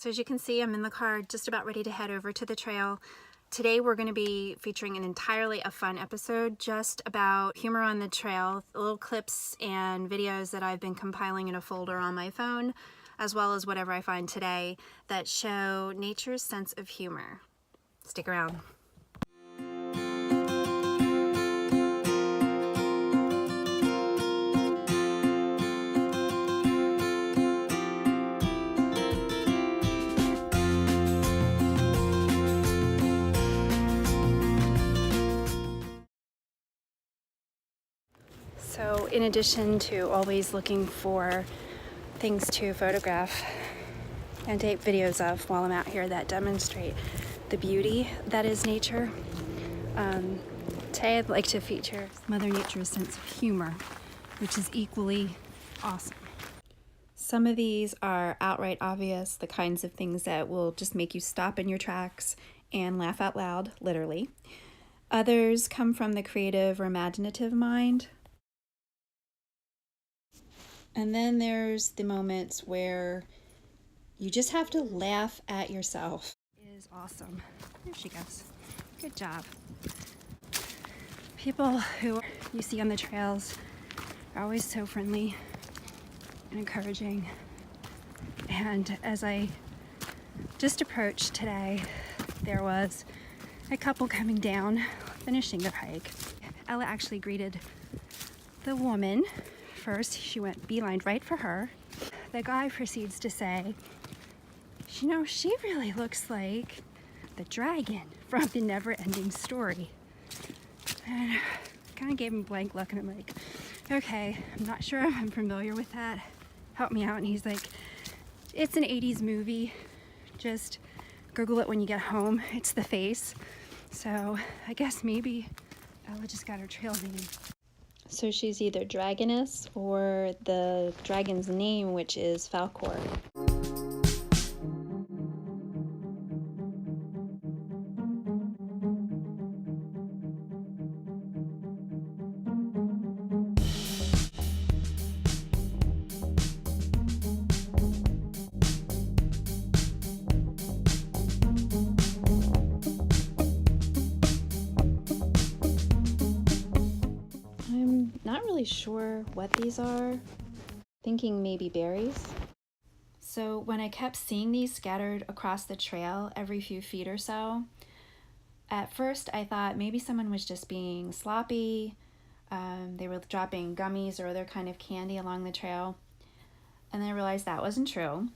So as you can see, I'm in the car just about ready to head over to the trail. Today we're going to be featuring an entirely a fun episode just about humor on the trail, little clips and videos that I've been compiling in a folder on my phone, as well as whatever I find today that show nature's sense of humor. Stick around. So in addition to always looking for things to photograph and tape videos of while I'm out here that demonstrate the beauty that is nature, today I'd like to feature Mother Nature's sense of humor, which is equally awesome. Some of these are outright obvious, the kinds of things that will just make you stop in your tracks and laugh out loud, literally. Others come from the creative or imaginative mind. And then there's the moments where you just have to laugh at yourself. It is awesome. There she goes. Good job. People who you see on the trails are always so friendly and encouraging. And as I just approached today, there was a couple coming down, finishing their hike. Ella actually greeted the woman first. She went beeline right for her. The guy proceeds to say, you know, she really looks like the dragon from the Never-Ending Story. And I kind of gave him a blank look, and I'm like, okay, I'm not sure I'm familiar with that. Help me out. And he's like, it's an 80s movie. Just Google it when you get home. It's The Face. So I guess maybe Ella just got her trail name. So she's either Dragoness or the dragon's name, which is Falkor. Not really sure what these are, thinking maybe berries. So when I kept seeing these scattered across the trail every few feet or so, at first I thought maybe someone was just being sloppy. They were dropping gummies or other kind of candy along the trail, and then I realized that wasn't true.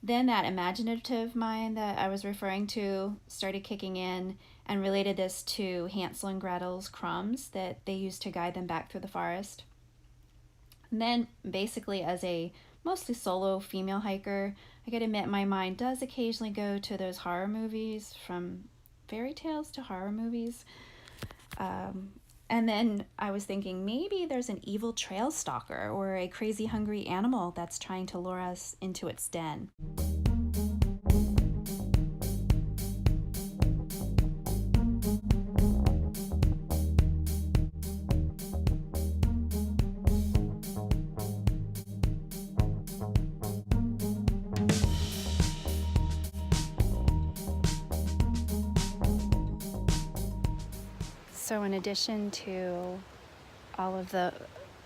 Then that imaginative mind that I was referring to started kicking in and related this to Hansel and Gretel's crumbs that they used to guide them back through the forest. And then basically, as a mostly solo female hiker, I gotta admit my mind does occasionally go to those horror movies, from fairy tales to horror movies. And then I was thinking maybe there's an evil trail stalker or a crazy hungry animal that's trying to lure us into its den. So in addition to all of the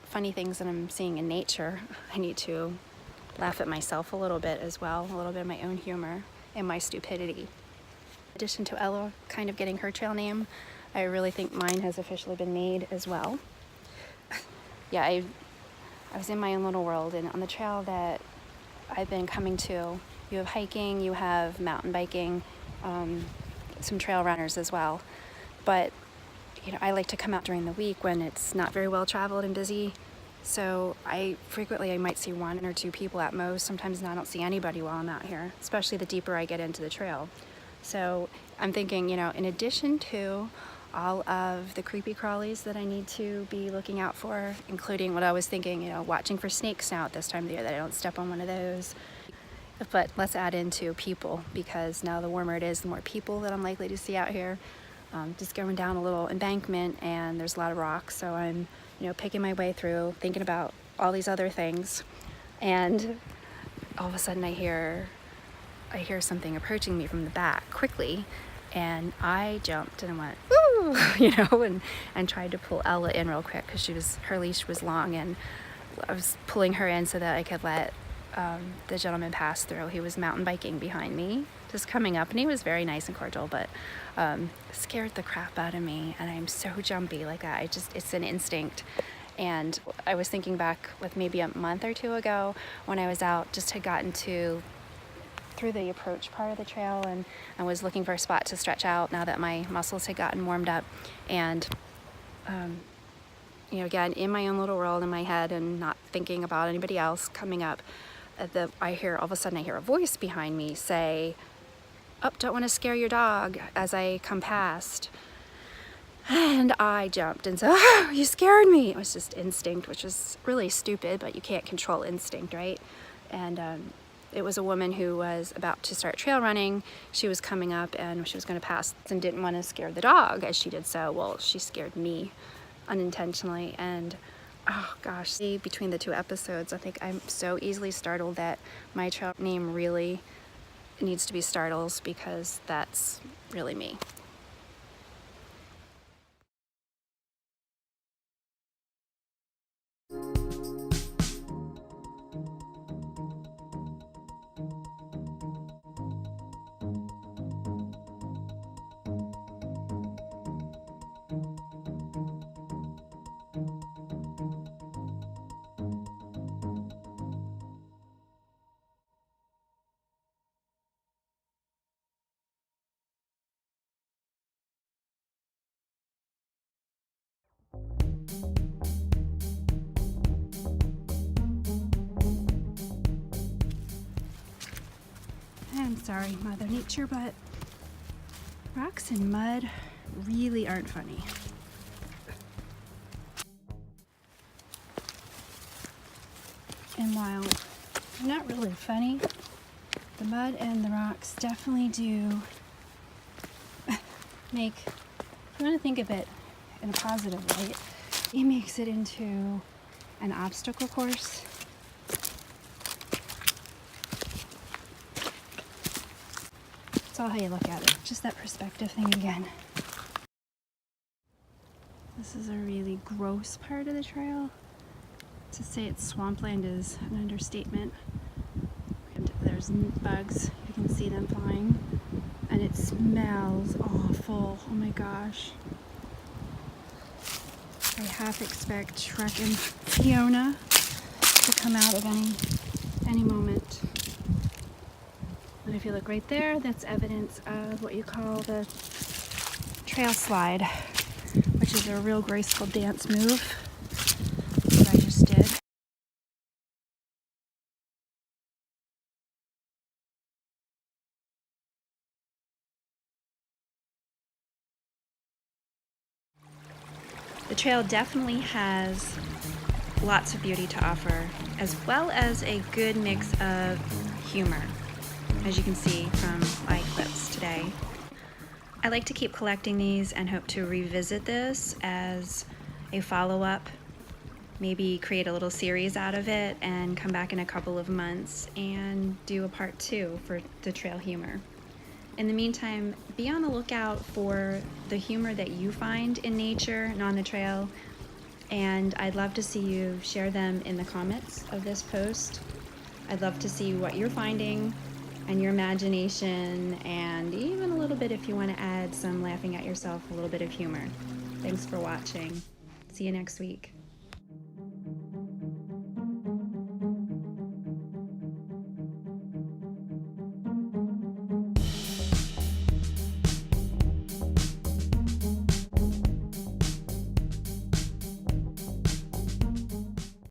funny things that I'm seeing in nature, I need to laugh at myself a little bit as well, a little bit of my own humor and my stupidity. In addition to Ella kind of getting her trail name, I really think mine has officially been made as well. Yeah, I was in my own little world, and on the trail that I've been coming to, you have hiking, you have mountain biking, some trail runners as well. But you know, I like to come out during the week when it's not very well traveled and busy. So I might see one or two people at most. Sometimes I don't see anybody while I'm out here, especially the deeper I get into the trail. So I'm thinking, you know, in addition to all of the creepy crawlies that I need to be looking out for, including what I was thinking, you know, watching for snakes now at this time of the year, that I don't step on one of those. But let's add into people, because now the warmer it is, the more people that I'm likely to see out here. Just going down a little embankment, and there's a lot of rocks, so I'm, you know, picking my way through, thinking about all these other things, and all of a sudden I hear I hear something approaching me from the back quickly, and I jumped and went, "Ooh," you know, and tried to pull Ella in real quick because her leash was long, and I was pulling her in so that I could let the gentleman pass through. He was mountain biking behind me, just coming up, and he was very nice and cordial, but scared the crap out of me. And I'm so jumpy like that. It's an instinct. And I was thinking back with maybe a month or two ago when I was out, just had gotten through the approach part of the trail, and I was looking for a spot to stretch out now that my muscles had gotten warmed up. And you know, again, in my own little world in my head and not thinking about anybody else coming up, all of a sudden I hear a voice behind me say, "Oh, don't want to scare your dog," as I come past. And I jumped and said, "Oh, you scared me." It was just instinct, which is really stupid, but you can't control instinct, right? And it was a woman who was about to start trail running. She was coming up and she was going to pass and didn't want to scare the dog as she did so. Well, she scared me unintentionally. And oh gosh, between the two episodes, I think I'm so easily startled that my trail name really needs to be Startles, because that's really me. I'm sorry, Mother Nature, but rocks and mud really aren't funny. And while they're not really funny, the mud and the rocks definitely do make, if you want to think of it in a positive light, it makes it into an obstacle course. It's all how you look at it, just that perspective thing again. This is a really gross part of the trail. To say it's swampland is an understatement. And there's bugs, you can see them flying, and it smells awful. Oh my gosh. I half expect Shrek and Fiona to come out at any moment. And if you look right there, that's evidence of what you call the trail slide, which is a real graceful dance move that I just did. The trail definitely has lots of beauty to offer, as well as a good mix of humor, as you can see from my clips today. I like to keep collecting these and hope to revisit this as a follow-up, maybe create a little series out of it and come back in a couple of months and do a part 2 for the trail humor. In the meantime, be on the lookout for the humor that you find in nature and on the trail, and I'd love to see you share them in the comments of this post. I'd love to see what you're finding and your imagination, and even a little bit, if you want to add some laughing at yourself, a little bit of humor. Thanks for watching. See you next week.